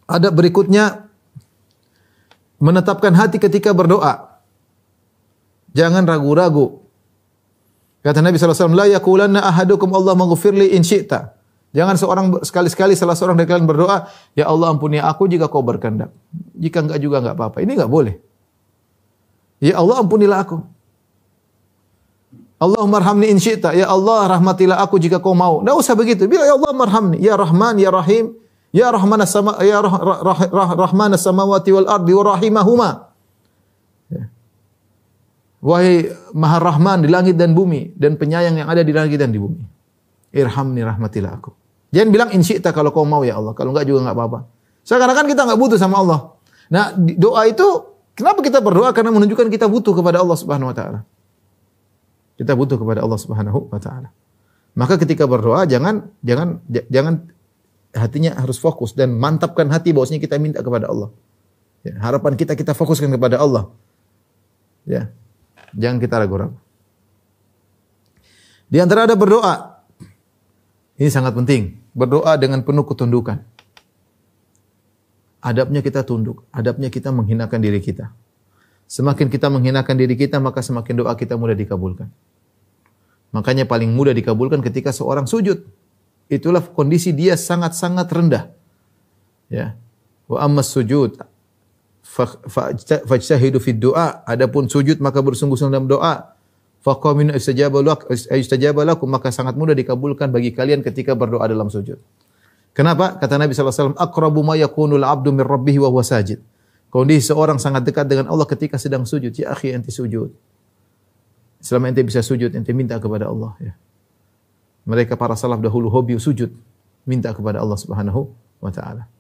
Adab berikutnya, menetapkan hati ketika berdoa. Jangan ragu-ragu. Kata Nabi SAW, la yaqulanna ahadukum Allahumma ghfirli in syi'ta. Jangan sekali-sekali salah seorang dari kalian berdoa, ya Allah ampuni aku jika kau berkehendak. Jika enggak juga enggak apa-apa. Ini enggak boleh. Ya Allah ampunilah aku. Allahumma arhamni in syi'ta. Ya Allah rahmatilah aku jika kau mau. Enggak usah begitu. Bila ya Allah marhamni, ya Rahman, ya Rahim, ya Rahman Rahman as-samawati wal ardi wa rahimahuma. Ya. Wahai Maha Rahman di langit dan bumi dan penyayang yang ada di langit dan di bumi. Irhamni rahmatilah aku. Jangan bilang in syi'ta kalau kau mau ya Allah. Kalau enggak juga enggak apa-apa. Seakan-akan kita enggak butuh sama Allah. Nah, doa itu kenapa kita berdoa? Karena menunjukkan kita butuh kepada Allah Subhanahu wa taala. Kita butuh kepada Allah Subhanahu wa taala. Maka ketika berdoa jangan hatinya harus fokus dan mantapkan hati bahwasanya kita minta kepada Allah. Ya, harapan kita fokuskan kepada Allah. Ya. Jangan kita ragu-ragu. Di antara ada berdoa. Ini sangat penting. Berdoa dengan penuh ketundukan. Adabnya kita tunduk. Adabnya kita menghinakan diri kita. Semakin kita menghinakan diri kita, maka semakin doa kita mudah dikabulkan. Makanya paling mudah dikabulkan ketika seorang sujud. Itulah kondisi dia sangat-sangat rendah. Ya. Wa ammas sujud fajtahidu fid du'a. Adapun sujud maka bersungguh-sungguh dalam doa. Faqamin istajaba lakum, maka sangat mudah dikabulkan bagi kalian ketika berdoa dalam sujud. Kenapa? Kata Nabi sallallahu alaihi wasallam, aqrabu ma yakunul 'abdu min rabbih wa huwa sajid. Kondisi seorang sangat dekat dengan Allah ketika sedang sujud. Ya akhi, ente sujud. Selama ente bisa sujud, ente minta kepada Allah, ya. Mereka para salaf dahulu hobi sujud, minta kepada Allah Subhanahu wa taala.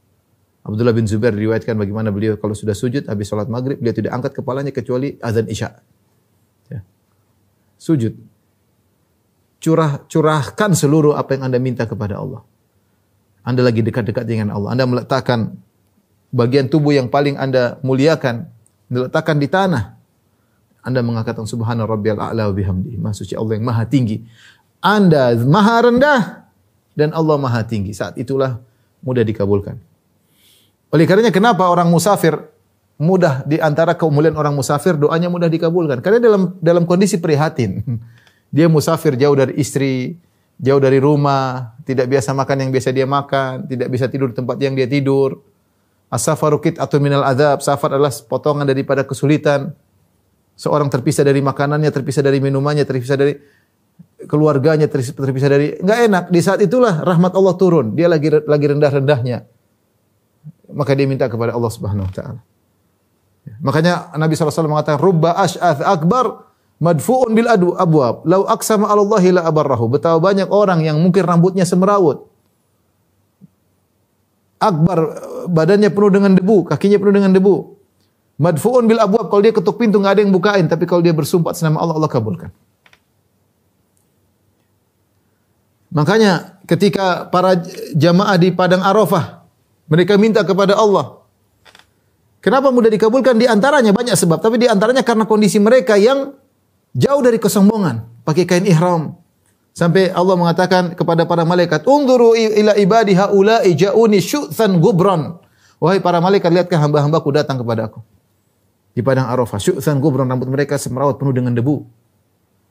Abdullah bin Zubair diriwayatkan bagaimana beliau kalau sudah sujud habis salat maghrib, beliau tidak angkat kepalanya kecuali azan Isya. Ya. Sujud. Curahkan seluruh apa yang Anda minta kepada Allah. Anda lagi dekat-dekat dengan Allah. Anda meletakkan bagian tubuh yang paling Anda muliakan, diletakkan di tanah. Anda mengatakan subhana rabbiyal a'la wa bihamdihi. Maha suci Allah yang maha tinggi. Anda maha rendah dan Allah maha tinggi. Saat itulah mudah dikabulkan. Oleh karenanya kenapa orang musafir mudah, di antara kemuliaan orang musafir doanya mudah dikabulkan? Karena dalam kondisi prihatin. Dia musafir jauh dari istri, jauh dari rumah, tidak biasa makan yang biasa dia makan, tidak bisa tidur di tempat yang dia tidur. As-safaru qit'atun minal adzab. Safar adalah potongan daripada kesulitan. Seorang terpisah dari makanannya, terpisah dari minumannya, terpisah dari keluarganya, terpisah dari enggak enak. Di saat itulah rahmat Allah turun. Dia lagi rendah-rendahnya. Maka dia minta kepada Allah Subhanahu wa taala. Makanya Nabi SAW mengatakan rubba ash'ath akbar madfu'un bil abwab law aqsama 'ala Allah la abarrahu. Betapa banyak orang yang mungkin rambutnya semerawut. Akbar, badannya penuh dengan debu, kakinya penuh dengan debu. Madfu'un bil abwab, kalau dia ketuk pintu enggak ada yang bukain, tapi kalau dia bersumpah atas nama Allah, Allah kabulkan. Makanya ketika para jamaah di padang Arafah mereka minta kepada Allah. Kenapa mudah dikabulkan? Di antaranya banyak sebab, tapi di antaranya karena kondisi mereka yang jauh dari kesombongan, pakai kain ihram. Sampai Allah mengatakan kepada para malaikat, "Unzuru ila ibadi haula'i ja'uni syu'than gubran." Wahai para malaikat, lihatkan hamba-hambaku datang kepada aku. Di padang Arafah, syu'than gubran, rambut mereka semerawut penuh dengan debu.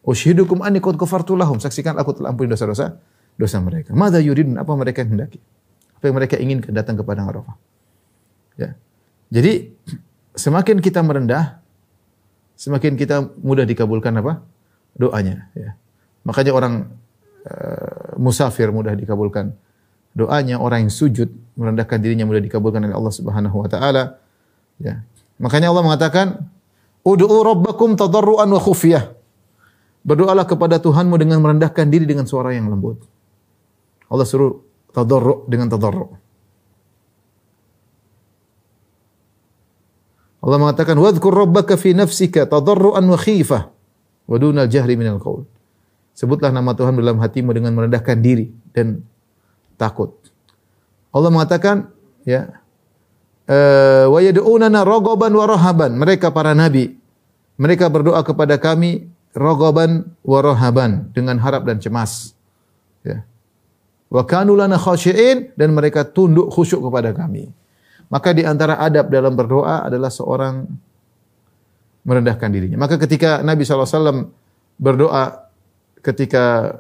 Ushidukum anni qad ghafartu lahum. Saksikan aku telah ampuni dosa-dosa mereka. Madza yuridun? Apa mereka yang hendaki? Apa yang mereka inginkan datang ke padang Arafah. Ya. Jadi semakin kita merendah, semakin kita mudah dikabulkan apa? Doanya. Ya. Makanya orang musafir mudah dikabulkan doanya. Orang yang sujud merendahkan dirinya mudah dikabulkan oleh Allah Subhanahu wa taala. Ya. Makanya Allah mengatakan, "Ud'u rabbakum tadarruan wa khufyah." Berdoalah kepada Tuhanmu dengan merendahkan diri dengan suara yang lembut. Allah suruh tadarru' dengan tadarru'. Allah mengatakan, "Wadhkur rabbaka fi nafsika tadarruan wa khifah wa dunal jahri minal qaul." Sebutlah nama Tuhan dalam hatimu dengan merendahkan diri dan takut. Allah mengatakan, ya, wa yad'unana raghaban wa rahaban. Mereka para nabi, mereka berdoa kepada kami raghaban wa rahaban, dengan harap dan cemas. Ya. Wa kanu lana khashi'in, dan mereka tunduk khusyuk kepada kami. Maka di antara adab dalam berdoa adalah seorang merendahkan dirinya. Maka ketika Nabi SAW berdoa ketika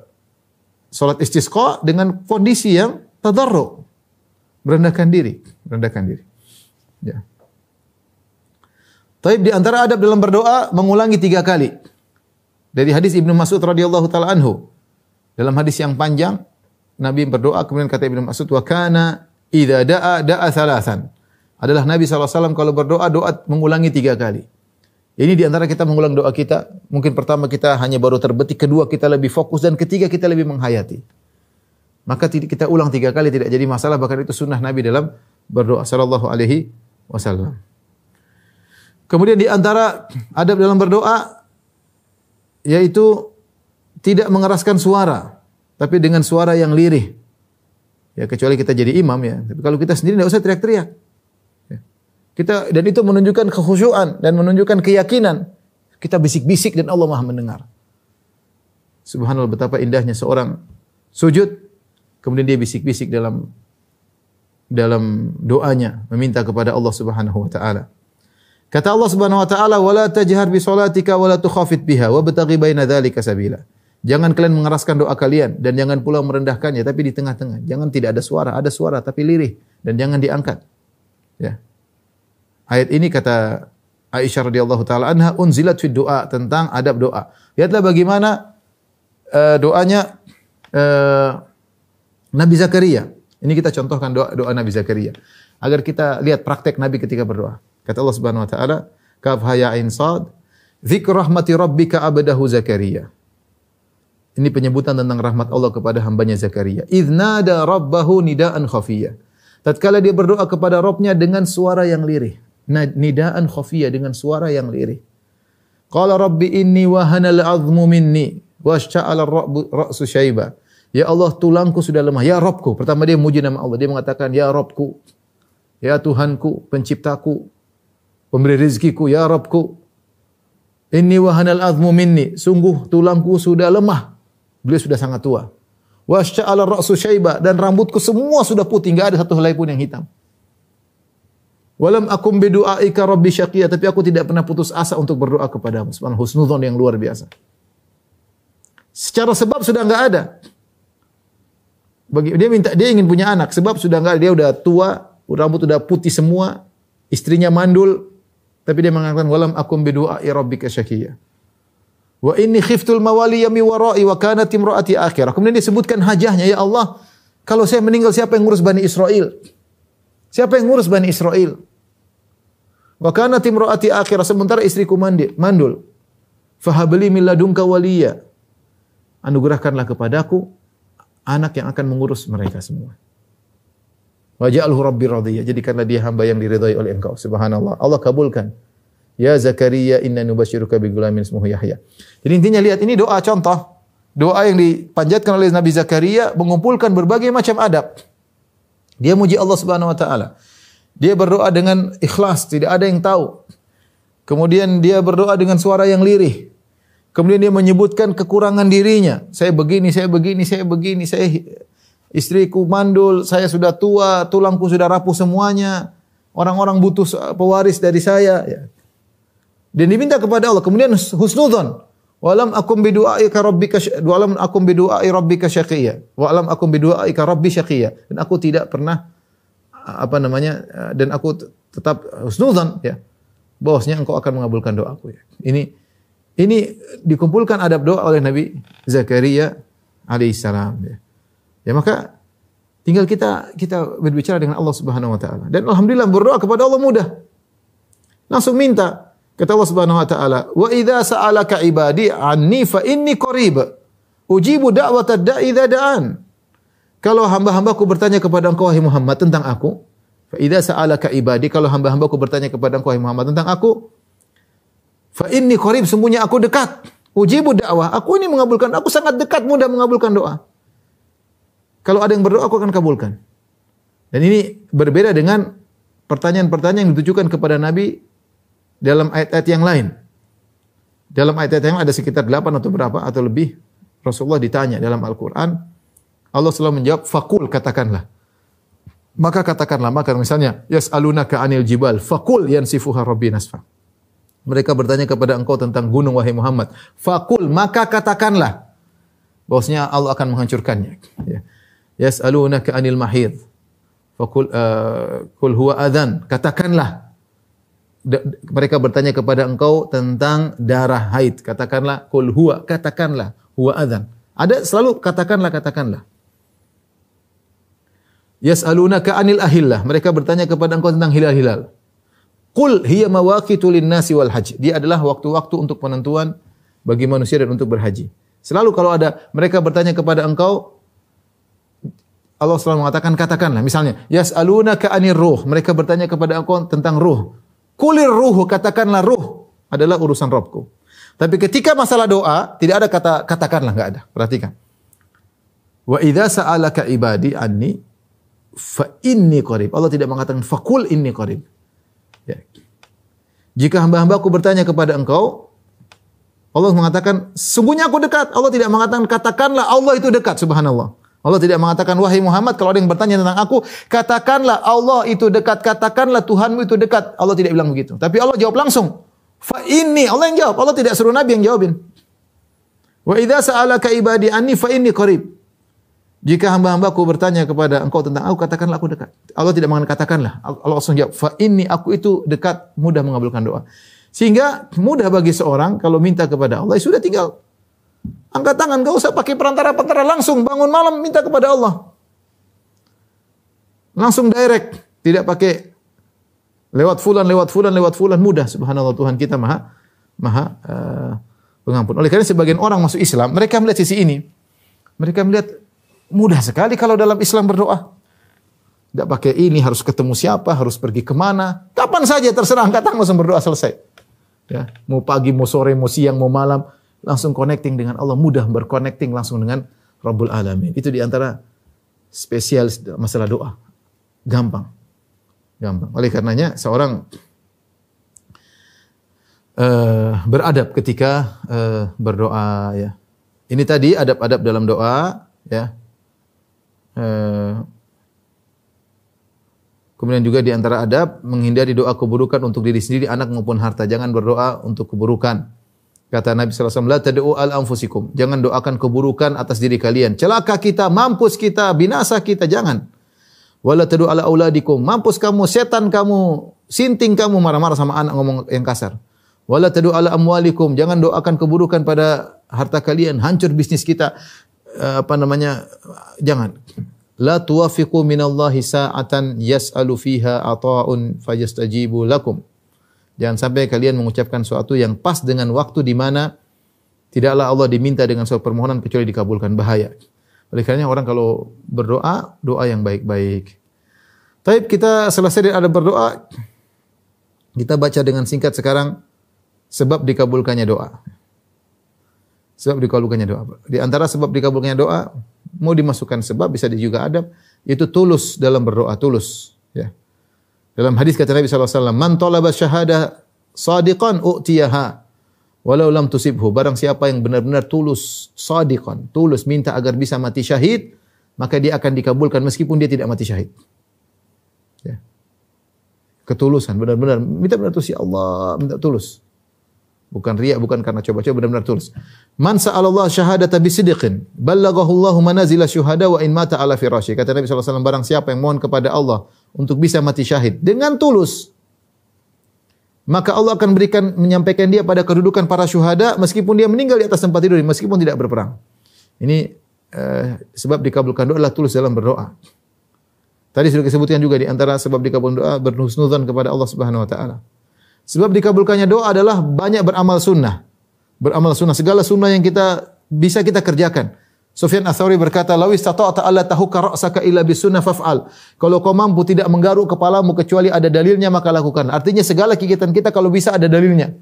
salat istisqa dengan kondisi yang tadarru, merendahkan diri. Ya. Taib di antara adab dalam berdoa mengulangi 3 kali. Dari hadis Ibnu Mas'ud radhiyallahu taala anhu. Dalam hadis yang panjang, Nabi berdoa kemudian kata Ibnu Mas'ud, "Wa kana idza da'a thalathan." Adalah Nabi SAW kalau berdoa, doa mengulangi 3 kali. Ini di antara kita mengulang doa kita. Mungkin pertama kita hanya baru terbetik, kedua kita lebih fokus, dan ketiga kita lebih menghayati. Maka kita ulang 3 kali tidak jadi masalah, bahkan itu sunnah Nabi dalam berdoa sallallahu alaihi wasallam. Kemudian di antara adab dalam berdoa yaitu tidak mengeraskan suara, tapi dengan suara yang lirih. Ya, kecuali kita jadi imam ya. Tapi kalau kita sendiri tidak usah teriak-teriak. Dan itu menunjukkan kekhusyuan dan menunjukkan keyakinan. Kita bisik-bisik dan Allah Maha mendengar. Subhanallah, betapa indahnya seorang sujud kemudian dia bisik-bisik dalam doanya meminta kepada Allah Subhanahu wa taala. Kata Allah Subhanahu wa taala, "Wala tajhar bi shalatika wala tukhafit biha wabtaghi baina dzalika sabila." Jangan kalian mengeraskan doa kalian dan jangan pula merendahkannya, tapi di tengah-tengah. Jangan tidak ada suara tapi lirih, dan jangan diangkat. Ya. Ayat ini kata Aisyah radhiyallahu taala anha unzilat fi doa, tentang adab doa. Lihatlah bagaimana doanya Nabi Zakaria. Ini kita contohkan doa Nabi Zakaria agar kita lihat praktek Nabi ketika berdoa. Kata Allah Subhanahu wa taala, "Kaf ha ya ain sad, dzikr rahmati rabbika abdahu Zakaria." Ini penyebutan tentang rahmat Allah kepada hambanya Zakaria. Idznada rabbahu nidaan khafiyya. Tatkala dia berdoa kepada Rabbnya dengan suara yang lirih. Nidaan khafiyya, dengan suara yang lirih. Qala rabbi inni wahana al-'azmu minni washta'ala ar-ra'su syaiba. Ya Allah, tulangku sudah lemah. Ya Rabbku. Pertama dia memuji nama Allah. Dia mengatakan, Ya Rabbku. Ya Tuhanku, penciptaku, pemberi rezekiku, Ya Rabbku. Inni wahana al-'azmu minni. Sungguh tulangku sudah lemah. Beliau sudah sangat tua. Washta'ala ar-ra'su syaiba, dan rambutku semua sudah putih, enggak ada satu helai pun yang hitam. Walam akum bidu'aika rabbi syaqiyya, tapi aku tidak pernah putus asa untuk berdoa kepadamu. Subhanallah, husnudzon yang luar biasa. Secara sebab sudah enggak ada. Dia ingin punya anak, sebab sudah enggak ada, dia udah tua, rambut udah putih semua, istrinya mandul, tapi dia mengatakan walam akum bidu'ai rabbika syaqiyya. Wa inni khiftul mawaliya mi wara'i wa kanat imraati akhirah. Kemudian disebutkan hajahnya, ya Allah, kalau saya meninggal siapa yang ngurus Bani Israel? Siapa yang ngurus Bani Israel? Wa kanat imraati akhirah, sementara istriku mandul. Fahabli min ladunka waliya. Anugerahkanlah kepadaku anak yang akan mengurus mereka semua. Waj'alhu rabbi radiyya, jadikanlah dia hamba yang diridhai oleh Engkau. Subhanallah, Allah kabulkan. Ya Zakaria inna nubasyiruka bi gulamin ismuhu Yahya. Jadi intinya lihat, ini doa contoh. Doa yang dipanjatkan oleh Nabi Zakaria mengumpulkan berbagai macam adab. Dia muji Allah Subhanahu wa taala. Dia berdoa dengan ikhlas, tidak ada yang tahu. Kemudian dia berdoa dengan suara yang lirih. Kemudian dia menyebutkan kekurangan dirinya. Saya begini, istriku mandul, saya sudah tua, tulangku sudah rapuh semuanya. Orang-orang butuh pewaris dari saya. Ya. Dan diminta kepada Allah. Kemudian husnudzon. Walam akum bidu'aika rabbika syaqiyya. Walam akum bidu'aika rabbi syaqiyya. Dan aku tidak pernah dan aku tetap husnudzon, ya, bahwasanya Engkau akan mengabulkan doaku, ya. Ini dikumpulkan adab doa oleh Nabi Zakaria alaihissalam, ya. Ya, maka tinggal kita berbicara dengan Allah Subhanahu wa taala. Dan alhamdulillah berdoa kepada Allah mudah. Langsung minta. Kata Allah Subhanahu wa taala, "Wa idza sa'alaka ibadi anni fa inni qarib. Ujibu da'watad da'i idza da'an." Kalau hamba-hambaku bertanya kepada engkau wahai Muhammad tentang aku, fa idza sa'alaka ibadi, kalau hamba-hambaku bertanya kepada engkau wahai Muhammad tentang aku, fa inni qarib, sungguhnya aku dekat. Ujibu da'wah, aku ini mengabulkan, aku sangat dekat, mudah mengabulkan doa. Kalau ada yang berdoa, aku akan kabulkan. Dan ini berbeda dengan pertanyaan-pertanyaan yang ditujukan kepada Nabi dalam ayat-ayat yang lain. Dalam ayat-ayat yang ada sekitar 8 atau berapa atau lebih, Rasulullah ditanya dalam Al-Quran, Allah selalu menjawab, "Faqul," katakanlah. Maka katakanlah, maka misalnya yas'alunaka 'anil jibal faqul yansifuha rabbi nasfa. Mereka bertanya kepada engkau tentang gunung wahai Muhammad. Faqul, maka katakanlah bahwasanya Allah akan menghancurkannya. Ya. Yas'alunaka 'anil mahid. Faqul qul huwa adzan. Katakanlah mereka bertanya kepada engkau tentang darah haid. Katakanlah qul huwa, katakanlah huwa adzan. Ada selalu katakanlah. Yas'alunaka 'anil ahillah. Mereka bertanya kepada engkau tentang hilal-hilal. Qul hiya mawaqitu lin-nasi wal hajj. Dia adalah waktu-waktu untuk penentuan bagi manusia dan untuk berhaji. Selalu kalau ada mereka bertanya kepada engkau, Allah selalu mengatakan katakanlah. Misalnya, yas'alunaka 'anir ruh. Mereka bertanya kepada engkau tentang ruh. Qulir ruh, katakanlah ruh adalah urusan Rabbku. Tapi ketika masalah doa, tidak ada kata katakanlah, enggak ada. Perhatikan. Wa idza sa'alaka ibadi anni fa inni qarib. Allah tidak mengatakan faqul inni qarib. Ya. Jika hamba-hambaku bertanya kepada engkau, Allah mengatakan sungguhnya aku dekat. Allah tidak mengatakan katakanlah Allah itu dekat, subhanallah. Allah tidak mengatakan wahai Muhammad kalau ada yang bertanya tentang aku, katakanlah Allah itu dekat, katakanlah Tuhanmu itu dekat. Allah tidak bilang begitu. Tapi Allah jawab langsung. Fa inni, Allah yang jawab. Allah tidak suruh Nabi yang jawabin. Wa idza sa'alaka ibadi anni fa inni qarib. Jika hamba-hambaku bertanya kepada engkau tentang aku, katakanlah aku dekat. Allah tidak mengatakan katakanlah. Allah langsung jawab, fa inni, aku itu dekat, mudah mengabulkan doa. Sehingga mudah bagi seorang kalau minta kepada Allah, ya sudah tinggal angkat tangan, enggak usah pakai perantara-perantara, langsung bangun malam minta kepada Allah. Langsung direct, tidak pakai lewat fulan, mudah. Subhanallah, Tuhan kita maha pengampun. Oleh karena sebagian orang masuk Islam, mereka melihat sisi ini. Mereka melihat mudah sekali kalau dalam Islam berdoa. Tidak pakai ini, harus ketemu siapa, harus pergi kemana. Kapan saja terserah, angkat tangan langsung berdoa selesai. Ya, mau pagi, mau sore, mau siang, mau malam, langsung connecting dengan Allah. Mudah berconnecting langsung dengan Rabbul Alamin. Itu diantara spesial masalah doa. Gampang. Oleh karenanya seorang beradab ketika berdoa. Ya. Ini tadi adab-adab dalam doa. Ya. Kemudian juga di antara adab menghindari doa keburukan untuk diri sendiri, anak maupun harta. Jangan berdoa untuk keburukan. Kata Nabi sallallahu alaihi wasallam, la tad'u al-anfusikum. Jangan doakan keburukan atas diri kalian. Celaka kita, mampus kita, binasa kita, jangan. Wala tad'u ala auladikum. Mampus kamu, setan kamu, sinting kamu, marah-marah sama anak ngomong yang kasar. Wala tad'u ala amwalikum. Jangan doakan keburukan pada harta kalian, hancur bisnis kita. Jangan. La tuwafiqu minallahi sa'atan yas'alu fiha ata'un fayastajibu lakum. Jangan sampai kalian mengucapkan sesuatu yang pas dengan waktu di mana tidaklah Allah diminta dengan suatu permohonan kecuali dikabulkan, bahaya. Oleh karena orang kalau berdoa, doa yang baik-baik. Taib, kita selesai dari adab berdoa, kita baca dengan singkat sekarang sebab dikabulkannya doa. Sebab dikabulkannya doa. Di antara sebab dikabulkannya doa, mau dimasukkan sebab, bisa juga adab, itu tulus dalam berdoa, tulus. Ya. Dalam hadis kata Nabi SAW, man talaba syahada sadiqan u'tiyaha, walau lam tusibhu. Barang siapa yang benar-benar tulus, sadiqan, tulus, minta agar bisa mati syahid, maka dia akan dikabulkan meskipun dia tidak mati syahid. Ya. Ketulusan, benar-benar, minta benar tulus, ya Allah, minta tulus. Bukan riya, bukan karena coba-coba, benar-benar tulus. Man sa'alallah syahadata bisidqin, ballaghahu Allahu manazila syuhada wa in mata ala firasyi. Kata Nabi SAW, barang siapa yang mohon kepada Allah untuk bisa mati syahid dengan tulus, maka Allah akan menyampaikan dia pada kedudukan para syuhada meskipun dia meninggal di atas tempat tidur, meskipun tidak berperang. Ini sebab dikabulkan doa adalah tulus dalam berdoa. Tadi sudah disebutkan juga di antara sebab dikabulkan doa berhusnudzan kepada Allah Subhanahu wa taala. Sebab dikabulkannya doa adalah banyak beramal sunnah. Beramal sunnah. Segala sunnah yang bisa kita kerjakan. Sufyan Ats-Tsauri berkata, "Law istata'ta alla tahukka ra'saka illa bisunnah faf'al." Kalau kau mampu tidak menggaruk kepalamu kecuali ada dalilnya, maka lakukan. Artinya segala kegiatan kita kalau bisa ada dalilnya.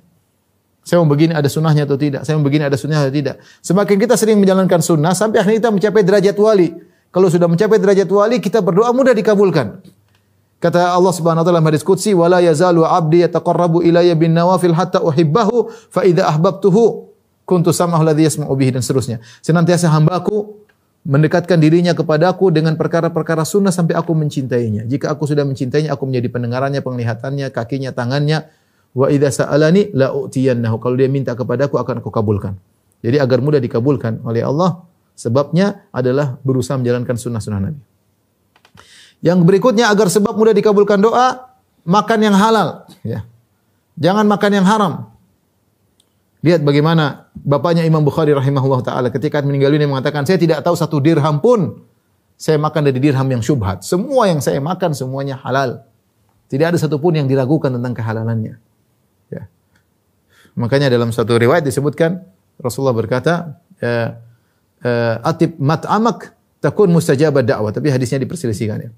Saya mau begini ada sunnahnya atau tidak? Saya mau begini ada sunnahnya atau tidak? Semakin kita sering menjalankan sunnah sampai akhirnya kita mencapai derajat wali. Kalau sudah mencapai derajat wali, kita berdoa mudah dikabulkan. Kata Allah Subhanahu wa taala dalam hadis qudsi, "Wala yazalu 'abdi yataqarrabu ilayya bin nawafil hatta uhibbahu, fa idza ahbabtuhu kuntu sam'ahu alladhi yasma'u bihi," dan seterusnya. Senantiasa hambaku mendekatkan dirinya kepadaku dengan perkara-perkara sunnah sampai aku mencintainya. Jika aku sudah mencintainya, aku menjadi pendengarannya, penglihatannya, kakinya, tangannya. Wa idza sa'alani la u'tiyannahu. Kalau dia minta kepadaku akan aku kabulkan. Jadi agar mudah dikabulkan oleh Allah, sebabnya adalah berusaha menjalankan sunnah-sunnah Nabi. Yang berikutnya agar sebab mudah dikabulkan doa, makan yang halal, ya. Jangan makan yang haram. Lihat bagaimana bapaknya Imam Bukhari rahimahullah taala ketika meninggal dunia mengatakan, saya tidak tahu satu dirham pun saya makan dari dirham yang syubhat. Semua yang saya makan semuanya halal. Tidak ada satu pun yang diragukan tentang kehalalannya. Ya. Makanya dalam satu riwayat disebutkan Rasulullah berkata, atib mat'amak takun mustajabad da'wah. Tapi hadisnya diperselisihkan, ya.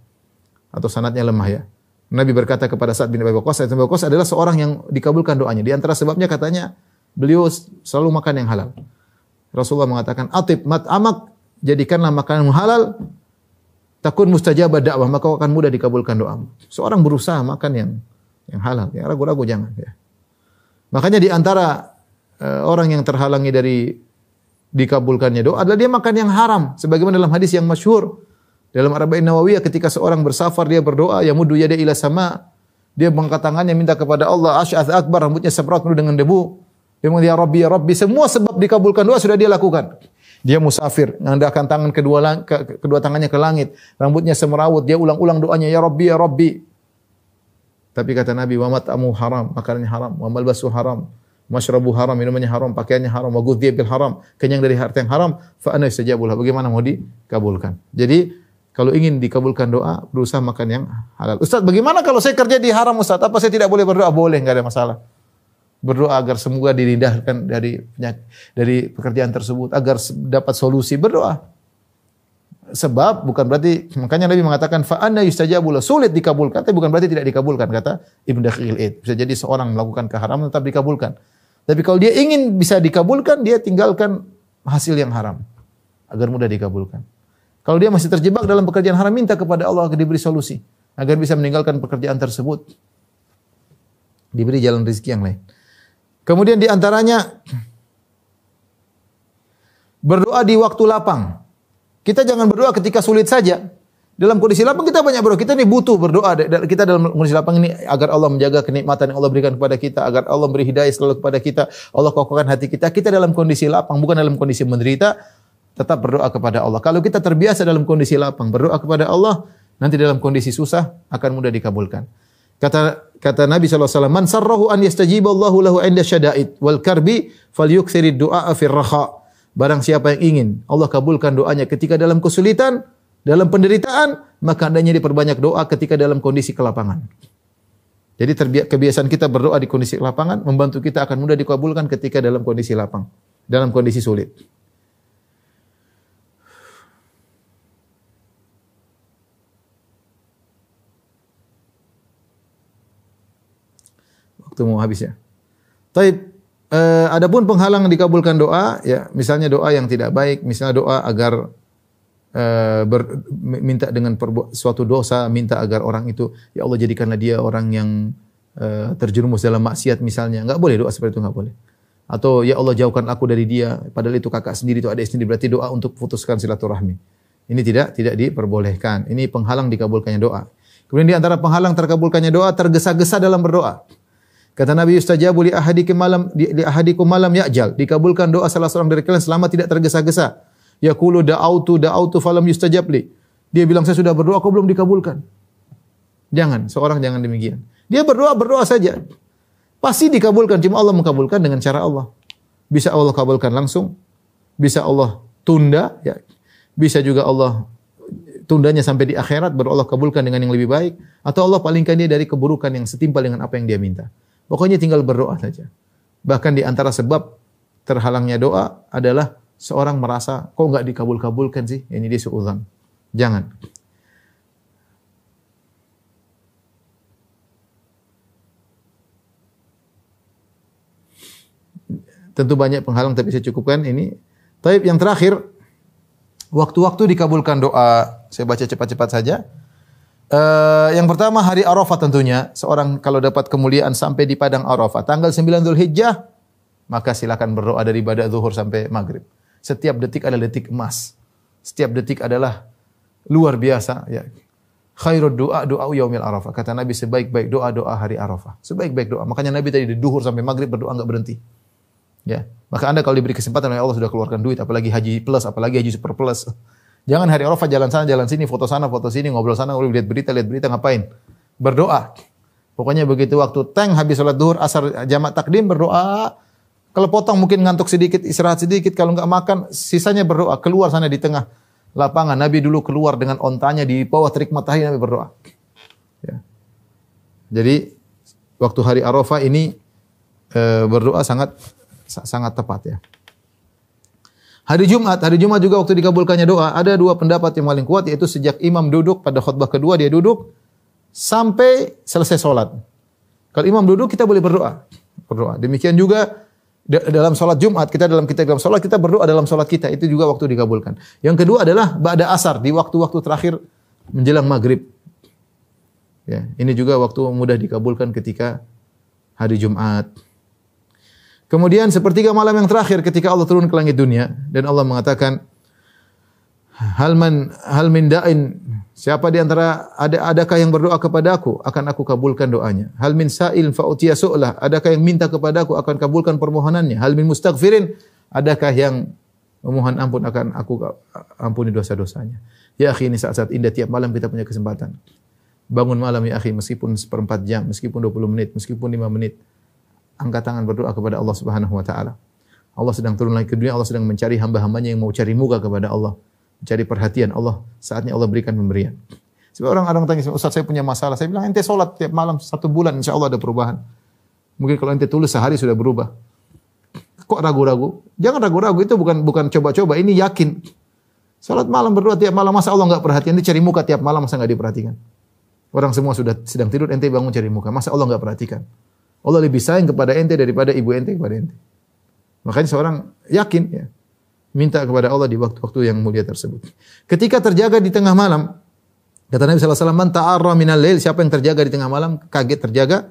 Atau sanadnya lemah, ya. Nabi berkata kepada Sa'ad bin Abi Waqqas, Sa'ad bin Abi Waqqas adalah seorang yang dikabulkan doanya. Di antara sebabnya katanya beliau selalu makan yang halal. Rasulullah mengatakan, atib mat'amak, jadikanlah makanan halal, takun mustajabad da'wah, maka akan mudah dikabulkan doamu. Seorang berusaha makan yang halal, yang ragu-ragu jangan, ya. Makanya di antara orang yang terhalangi dari dikabulkannya doa adalah dia makan yang haram. Sebagaimana dalam hadis yang masyhur dalam Arba'in Nawawiyah, ketika seorang bersafar dia berdoa, yamuddu yada ila sama, dia mengangkat tangannya minta kepada Allah, asy'ats akbar, rambutnya semprot penuh dengan debu. Dia mengatakan ya Rabbi, semua sebab dikabulkan doa sudah dia lakukan. Dia musafir, mengandalkan tangan kedua tangannya ke langit, rambutnya semerawut, dia ulang-ulang doanya ya Rabbi. Tapi kata Nabi, wa mat'amu haram, makanannya haram, wa malbasu haram, masyrabu haram, minumannya haram, pakaiannya haram, wa ghudhiya bil haram, kenyang dari harta yang haram, fa ana yustajabu lahu. Bagaimana mau dikabulkan? Jadi kalau ingin dikabulkan doa, berusaha makan yang halal. Ustaz, bagaimana kalau saya kerja di haram, Ustaz? Apa saya tidak boleh berdoa? Boleh, enggak ada masalah. Berdoa agar semoga dirindahkan dari pekerjaan tersebut, agar dapat solusi, berdoa. Sebab bukan berarti, makanya Nabi mengatakan fa anna yustajabu lahu, sulit dikabulkan, tapi bukan berarti tidak dikabulkan, kata Ibnu Daqiqil Id. Bisa jadi seorang melakukan keharaman tetap dikabulkan. Tapi kalau dia ingin bisa dikabulkan, dia tinggalkan hasil yang haram agar mudah dikabulkan. Kalau dia masih terjebak dalam pekerjaan haram, minta kepada Allah agar diberi solusi, agar bisa meninggalkan pekerjaan tersebut, diberi jalan rezeki yang lain. Kemudian di antaranya berdoa di waktu lapang. Kita jangan berdoa ketika sulit saja. Dalam kondisi lapang kita banyak berdoa. Kita ini butuh berdoa. Kita dalam kondisi lapang ini agar Allah menjaga kenikmatan yang Allah berikan kepada kita, agar Allah beri hidayah selalu kepada kita, Allah kokohkan hati kita. Kita dalam kondisi lapang, bukan dalam kondisi menderita, tetap berdoa kepada Allah. Kalau kita terbiasa dalam kondisi lapang, berdoa kepada Allah, nanti dalam kondisi susah akan mudah dikabulkan. Kata Nabi SAW, man sarrahu an yastajiba Allahu lahu inda syada'id wal karbi falyuksirid du'a fir raha. Barang siapa yang ingin Allah kabulkan doanya ketika dalam kesulitan, dalam penderitaan, maka hendaknya diperbanyak doa ketika dalam kondisi kelapangan. Jadi kebiasaan kita berdoa di kondisi lapangan membantu kita akan mudah dikabulkan ketika dalam kondisi lapang, dalam kondisi sulit. Waktu mau habis, ya. Taib, adapun penghalang dikabulkan doa, ya, misalnya doa yang tidak baik, misalnya doa agar minta dengan suatu dosa, minta agar orang itu, ya Allah jadikanlah dia orang yang terjerumus dalam maksiat misalnya, enggak boleh doa seperti itu, enggak boleh. Atau ya Allah jauhkan aku dari dia, padahal itu kakak sendiri, itu adik sendiri, berarti doa untuk putuskan silaturahmi. Ini tidak diperbolehkan. Ini penghalang dikabulkannya doa. Kemudian di antara penghalang terkabulkannya doa, tergesa-gesa dalam berdoa. Kata Nabi, yustajabu li ahadikum malam ya'jal. Dikabulkan doa salah seorang dari kalian selama tidak tergesa-gesa. Yaqulu da'autu falam yustajab li. Dia bilang saya sudah berdoa kok belum dikabulkan. Seorang jangan demikian. Dia berdoa saja. Pasti dikabulkan, cuma Allah mengabulkan dengan cara Allah. Bisa Allah kabulkan langsung, bisa Allah tunda, ya. Bisa juga Allah tundanya sampai di akhirat baru Allah kabulkan dengan yang lebih baik, atau Allah palingkan dia dari keburukan yang setimpal dengan apa yang dia minta. Pokoknya tinggal berdoa saja. Bahkan di antara sebab terhalangnya doa adalah seorang merasa, kok enggak dikabul-kabulkan sih? Ini dia suudzon. Jangan. Tentu banyak penghalang, tapi saya cukupkan ini. Taib, yang terakhir, waktu-waktu dikabulkan doa. Saya baca cepat-cepat saja. Yang pertama hari Arafah tentunya. Seorang kalau dapat kemuliaan sampai di padang Arafah, tanggal 9 Dzulhijjah, maka silakan berdoa dari ibadah zuhur sampai maghrib. Setiap detik adalah detik emas. setiap detik adalah luar biasa ya. Khairud du'a du'a yaumil Arafah. Kata Nabi sebaik-baik doa hari Arafah. Sebaik-baik doa. Makanya Nabi tadi di duhur sampai maghrib berdoa enggak berhenti. Ya. Maka Anda kalau diberi kesempatan oleh Allah sudah keluarkan duit, apalagi haji plus, apalagi haji super plus. Jangan hari Arafah jalan sana, jalan sini, foto sana, foto sini, ngobrol sana, lihat berita, ngapain? Berdoa. Pokoknya begitu waktu habis salat duhur, asar jamak takdim berdoa. Kalau potong mungkin ngantuk sedikit, istirahat sedikit, kalau enggak makan, sisanya berdoa. Keluar sana di tengah lapangan. Nabi dulu keluar dengan ontanya di bawah terik matahari, Nabi berdoa. Ya. Jadi waktu hari Arafah ini berdoa sangat tepat ya. Hari Jumat juga waktu dikabulkannya doa, ada dua pendapat yang paling kuat, yaitu sejak imam duduk pada khutbah kedua, dia duduk sampai selesai sholat. Kalau imam duduk kita boleh berdoa. Demikian juga dalam sholat Jumat, dalam sholat kita berdoa dalam sholat kita, itu juga waktu dikabulkan. Yang kedua adalah ba'da asar, di waktu-waktu terakhir menjelang maghrib. Ya, ini juga waktu mudah dikabulkan ketika hari Jumat. Kemudian sepertiga malam yang terakhir ketika Allah turun ke langit dunia dan Allah mengatakan, hal min da'in, siapa di antara adakah yang berdoa kepadaku akan aku kabulkan doanya. Hal min sa'il fa utiya su'lah, adakah yang minta kepadaku akan kabulkan permohonannya. Hal min mustaghfirin, adakah yang memohon ampun akan aku ampuni dosa-dosanya. Ya akhi, ini saat-saat indah, tiap malam kita punya kesempatan. Bangun malam ya akhi, meskipun seperempat jam, meskipun 20 menit, meskipun 5 menit. Angkat tangan berdoa kepada Allah Subhanahu wa taala. Allah sedang turun lagi ke dunia, Allah sedang mencari hamba-hambanya yang mau cari muka kepada Allah, mencari perhatian Allah. Saatnya Allah berikan pemberian. Sebab orang-orang tanya, Ustaz saya punya masalah. Saya bilang ente salat tiap malam 1 bulan, insya-Allah ada perubahan. Mungkin kalau ente tulis sehari sudah berubah. Kok ragu-ragu? Jangan ragu-ragu, itu bukan coba-coba, ini yakin. Salat malam berdoa tiap malam, masa Allah enggak perhatian? Dia cari muka tiap malam, masa enggak diperhatikan? Orang semua sudah sedang tidur, ente bangun cari muka, masa Allah enggak perhatikan? Allah lebih sayang kepada ente daripada ibu ente kepada ente. Makanya seorang yakin ya, minta kepada Allah di waktu-waktu yang mulia tersebut. Ketika terjaga di tengah malam, kata Nabi sallallahu alaihi wasallam, "Man ta'arra minal lail", siapa yang terjaga di tengah malam, kaget terjaga,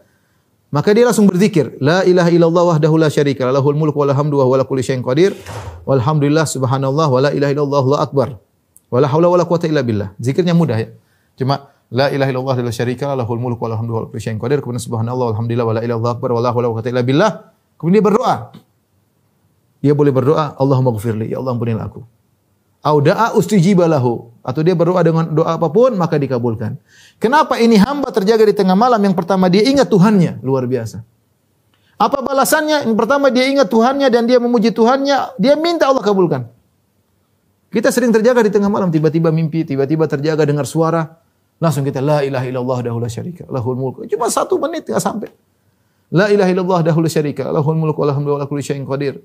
maka dia langsung berzikir, la ilaha illallah wahdahu la syarika lah, lahul mulku wa lahul hamdu wa huwa ala kulli syai'in qadir, walhamdulillah subhanallah wa la ilaha illallah Allahu akbar, wa la haula wa la quwwata illa billah. Zikirnya mudah ya. Cuma la ilaha illallah la syarika lah, lahul mulku wa lahul hamdu wa huwa ala kulli syai'in qadir, kemudian subhanallah walhamdulillah wa la ilaha illallah akbar wa la haula wa la quwwata illa billah. Kemudian dia berdoa. Dia boleh berdoa, Allahumma ghfirli, ya Allah ampunilah aku. Au da'a ustijiba lahu, atau dia berdoa dengan doa apapun maka dikabulkan. Kenapa ini hamba terjaga di tengah malam? Yang pertama dia ingat Tuhannya, luar biasa. Apa balasannya? Yang pertama dia ingat Tuhannya dan dia memuji Tuhannya, dia minta Allah kabulkan. Kita sering terjaga di tengah malam, tiba-tiba mimpi, tiba-tiba terjaga dengar suara, langsung kita la ilaha illallah wahdahu la syarika lahul mulku. Cuma 1 menit enggak sampai. La ilaha illallah wahdahu la syarika lahul mulku wa lahul hamdu wa la kulli syai'in qadir.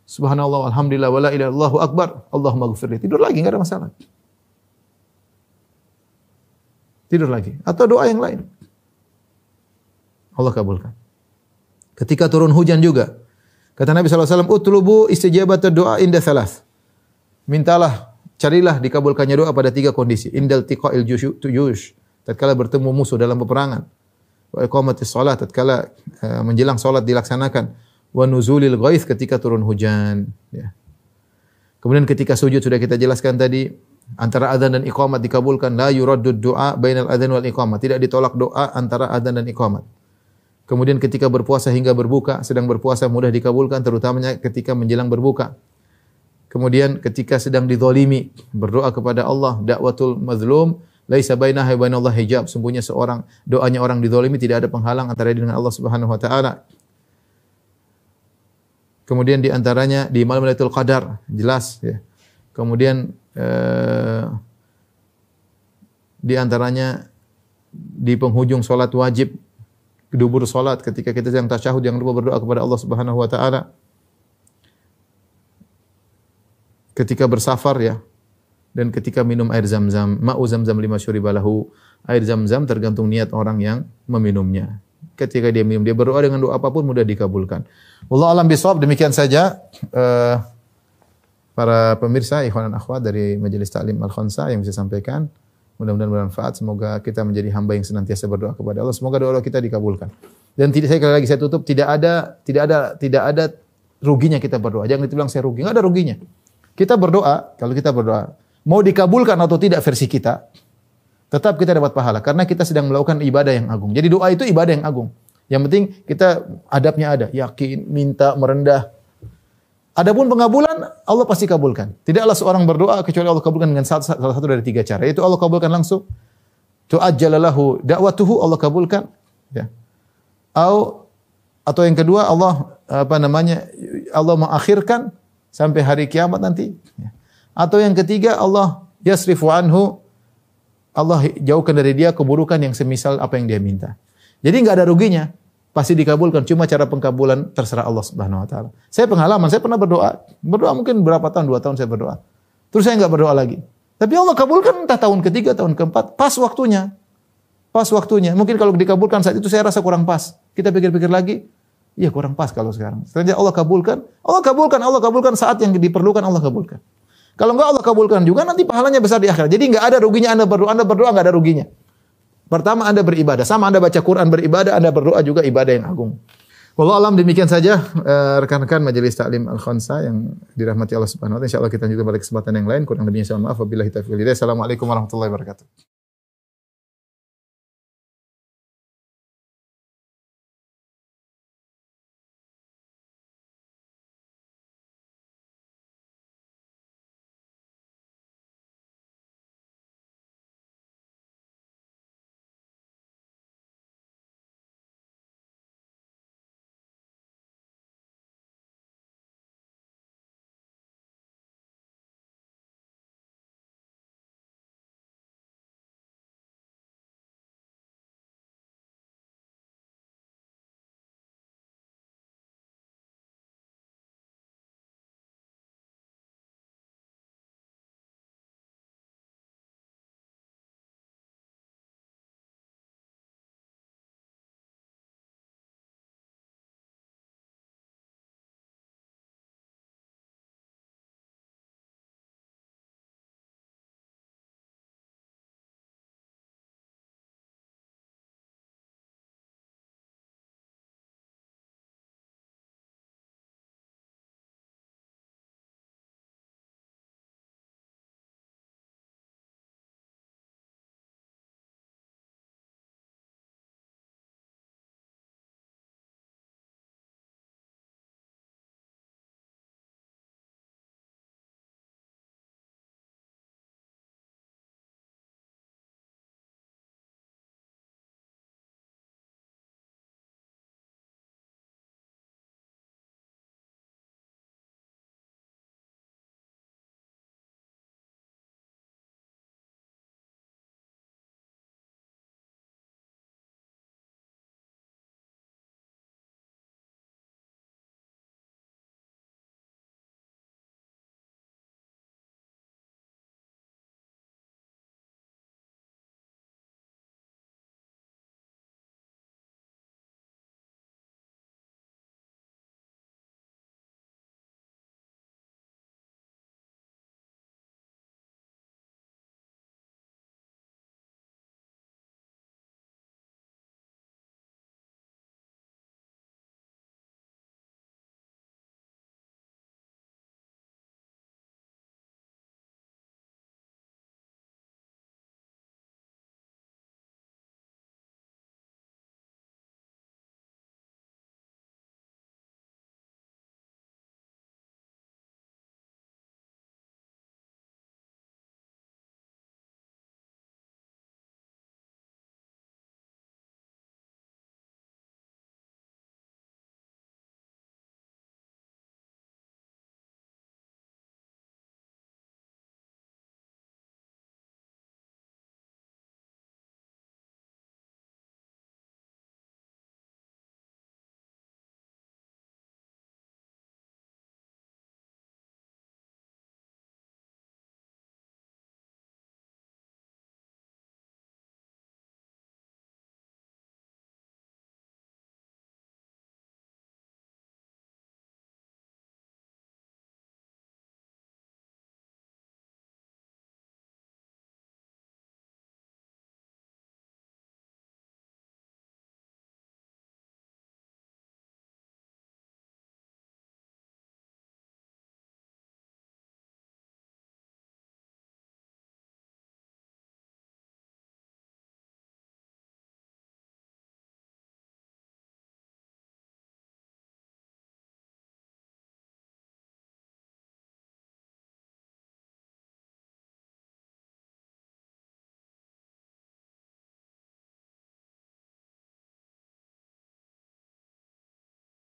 Subhanallah walhamdulillah wa la ilaha illallah akbar. Allahumma ghfirli. Tidur lagi enggak ada masalah. Tidur lagi atau doa yang lain. Allah kabulkan. Ketika turun hujan juga. Kata Nabi sallallahu alaihi wasallam, "Utlubu istijabatad du'a inda thalath." Mintalah, carilah dikabulkannya doa pada 3 kondisi. Indal tiqa'il juyush, tatkala bertemu musuh dalam peperangan. Wa iqamatis shalah, tatkala menjelang salat dilaksanakan. Wa nuzulil ghaits, ketika turun hujan, ya. Kemudian ketika sujud sudah kita jelaskan tadi, antara adzan dan iqamat dikabulkan, la yuraddud du'a bainal adzan wal iqamah, tidak ditolak doa antara adzan dan iqamat. Kemudian ketika berpuasa hingga berbuka, sedang berpuasa mudah dikabulkan, terutamanya ketika menjelang berbuka. Kemudian ketika sedang dizalimi, berdoa kepada Allah, dakwatul mazlum laisa bainaha wa bainallahi hijab, sungguhnya doanya orang dizalimi tidak ada penghalang antara dia dengan Allah Subhanahu wa taala. Kemudian di antaranya di malam Lailatul Qadar, jelas ya. Kemudian di antaranya di penghujung salat wajib, dubur salat, ketika kita sedang tasyahud jangan lupa berdoa kepada Allah Subhanahu wa taala. Ketika bersafar ya, dan ketika minum air Zam-Zam, ma'u Zam-Zam lima syuribalahu, air Zam-Zam tergantung niat orang yang meminumnya. Ketika dia minum, dia berdoa dengan doa apapun mudah dikabulkan. Wallahu a'lam bishawab. Demikian saja para pemirsa, ikhwan dan akhwat dari Majelis Ta'lim Al-Khansa yang bisa sampaikan. Mudah-mudahan bermanfaat. Semoga kita menjadi hamba yang senantiasa berdoa kepada Allah. Semoga doa kita dikabulkan. Dan saya tutup, tidak ada ruginya kita berdoa. Jangan dibilang saya rugi, enggak ada ruginya. Kita berdoa, kalau kita berdoa, mau dikabulkan atau tidak versi kita, tetap kita dapat pahala karena kita sedang melakukan ibadah yang agung. Jadi doa itu ibadah yang agung. Yang penting kita adabnya ada, yakin, minta, merendah. Adapun pengabulan, Allah pasti kabulkan. Tidaklah seorang berdoa kecuali Allah kabulkan dengan salah satu dari 3 cara. Yaitu Allah kabulkan langsung. Tu'ajjalalahu da'watuhu, Allah kabulkan. Ya. Atau yang kedua, Allah Allah mengakhirkan sampai hari kiamat nanti. Ya. Atau yang ketiga, Allah yasrifu anhu, Allah jauhkan dari dia keburukan yang semisal apa yang dia minta. Jadi enggak ada ruginya. Pasti dikabulkan, cuma cara pengkabulan terserah Allah Subhanahu wa taala. Saya pengalaman, saya pernah berdoa mungkin berapa tahun, 2 tahun saya berdoa. Terus saya enggak berdoa lagi. Tapi Allah kabulkan entah tahun ketiga, tahun keempat, pas waktunya. Pas waktunya. Mungkin kalau dikabulkan saat itu saya rasa kurang pas. Kita pikir-pikir lagi, iya kurang pas kalau sekarang. Setelah Allah kabulkan saat yang diperlukan Allah kabulkan. Kalau enggak Allah kabulkan juga nanti pahalanya besar di akhirat. Jadi enggak ada ruginya Anda berdoa enggak ada ruginya. Pertama Anda beribadah, sama Anda baca Quran beribadah, Anda berdoa juga ibadah yang agung. Wallahu alam, demikian saja rekan-rekan majelis taklim Al-Khansa yang dirahmati Allah Subhanahu wa taala. Insyaallah kita lanjutkan pada kesempatan yang lain. Kurang lebihnya saya mohon maaf. Wabillahi taufiq wal hidayah. Assalamualaikum warahmatullahi wabarakatuh.